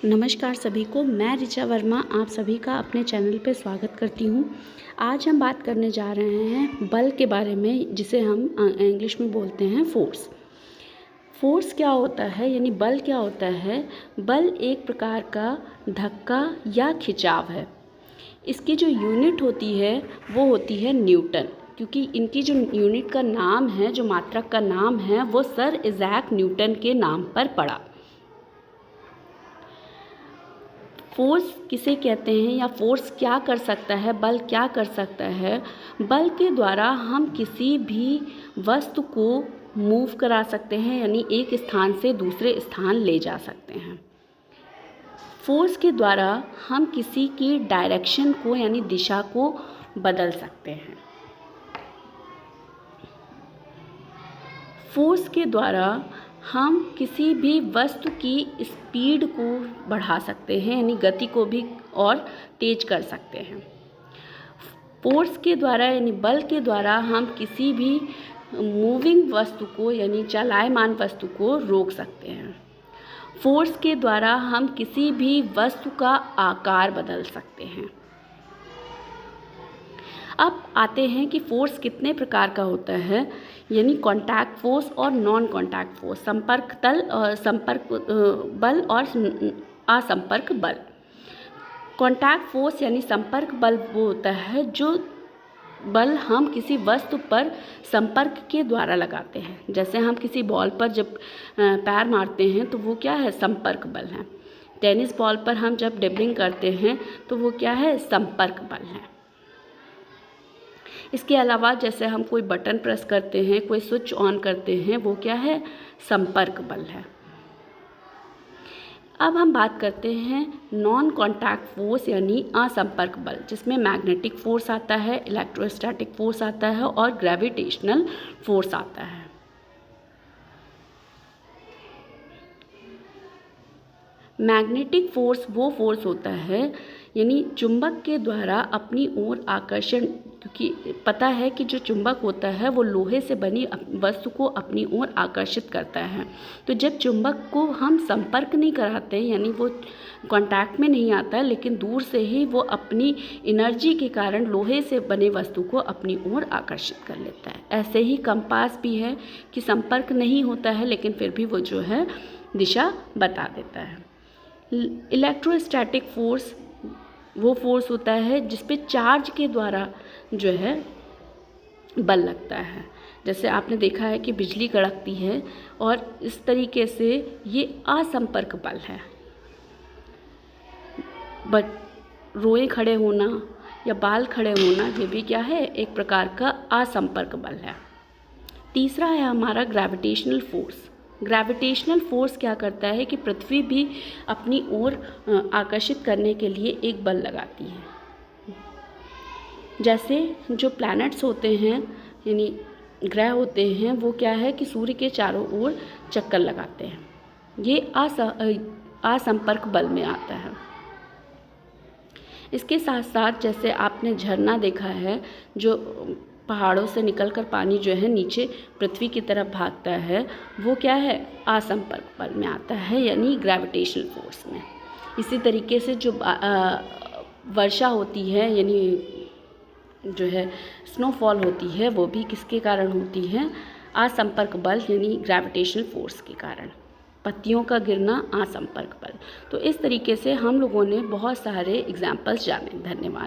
नमस्कार सभी को, मैं ऋचा वर्मा आप सभी का अपने चैनल पे स्वागत करती हूँ। आज हम बात करने जा रहे हैं बल के बारे में, जिसे हम इंग्लिश में बोलते हैं फोर्स। फोर्स क्या होता है यानी बल क्या होता है? बल एक प्रकार का धक्का या खिंचाव है। इसकी जो यूनिट होती है वो होती है न्यूटन, क्योंकि इनकी जो यूनिट का नाम है, जो मात्रक का नाम है, वो सर इज़ैक न्यूटन के नाम पर पड़ा। फोर्स किसे कहते हैं या फोर्स क्या कर सकता है, बल क्या कर सकता है? बल के द्वारा हम किसी भी वस्तु को मूव करा सकते हैं, यानी एक स्थान से दूसरे स्थान ले जा सकते हैं। फोर्स के द्वारा हम किसी की डायरेक्शन को यानी दिशा को बदल सकते हैं। फोर्स के द्वारा हम किसी भी वस्तु की स्पीड को बढ़ा सकते हैं, यानी गति को भी और तेज कर सकते हैं। फोर्स के द्वारा यानी बल के द्वारा हम किसी भी मूविंग वस्तु को यानी चलायमान वस्तु को रोक सकते हैं। फोर्स के द्वारा हम किसी भी वस्तु का आकार बदल सकते हैं। अब आते हैं कि फोर्स कितने प्रकार का होता है, यानी कॉन्टैक्ट फोर्स और नॉन कॉन्टैक्ट फोर्स, संपर्क बल और असंपर्क बल। कॉन्टैक्ट फोर्स यानी संपर्क बल वो होता है जो बल हम किसी वस्तु पर संपर्क के द्वारा लगाते हैं। जैसे हम किसी बॉल पर जब पैर मारते हैं तो वो क्या है? संपर्क बल है। टेनिस बॉल पर हम जब ड्रिबलिंग करते हैं तो वो क्या है? संपर्क बल है। इसके अलावा जैसे हम कोई बटन प्रेस करते हैं, कोई स्विच ऑन करते हैं, वो क्या है? संपर्क बल है। अब हम बात करते हैं नॉन कॉन्टैक्ट फोर्स यानी असंपर्क बल, जिसमें मैग्नेटिक फोर्स आता है, इलेक्ट्रोस्टैटिक फोर्स आता है और ग्रेविटेशनल फोर्स आता है। मैग्नेटिक फोर्स वो फोर्स होता है यानी चुंबक के द्वारा अपनी ओर आकर्षण, क्योंकि पता है कि जो चुंबक होता है वो लोहे से बनी वस्तु को अपनी ओर आकर्षित करता है। तो जब चुंबक को हम संपर्क नहीं कराते यानी वो कांटेक्ट में नहीं आता, लेकिन दूर से ही वो अपनी एनर्जी के कारण लोहे से बने वस्तु को अपनी ओर आकर्षित कर लेता है। ऐसे ही कंपास भी है कि संपर्क नहीं होता है लेकिन फिर भी वो जो है दिशा बता देता है। इलेक्ट्रोस्टैटिक फोर्स वो फोर्स होता है जिस पे चार्ज के द्वारा जो है बल लगता है। जैसे आपने देखा है कि बिजली कड़कती है, और इस तरीके से ये असंपर्क बल है। बट रोए खड़े होना या बाल खड़े होना, ये भी क्या है? एक प्रकार का असंपर्क बल है। तीसरा है हमारा ग्रेविटेशनल फोर्स। ग्रेविटेशनल फोर्स क्या करता है कि पृथ्वी भी अपनी ओर आकर्षित करने के लिए एक बल लगाती है। जैसे जो प्लैनेट्स होते हैं यानी ग्रह होते हैं, वो क्या है कि सूर्य के चारों ओर चक्कर लगाते हैं। ये असंपर्क बल में आता है। इसके साथ साथ जैसे आपने झरना देखा है, जो पहाड़ों से निकलकर पानी जो है नीचे पृथ्वी की तरफ भागता है, वो क्या है? असंपर्क बल में आता है यानी ग्रेविटेशनल फोर्स में। इसी तरीके से जो वर्षा होती है यानी जो है स्नोफॉल होती है, वो भी किसके कारण होती है? असंपर्क बल यानी ग्रेविटेशनल फोर्स के कारण। पत्तियों का गिरना असंपर्क बल। तो इस तरीके से हम लोगों ने बहुत सारे एग्जाम्पल्स जाने। धन्यवाद।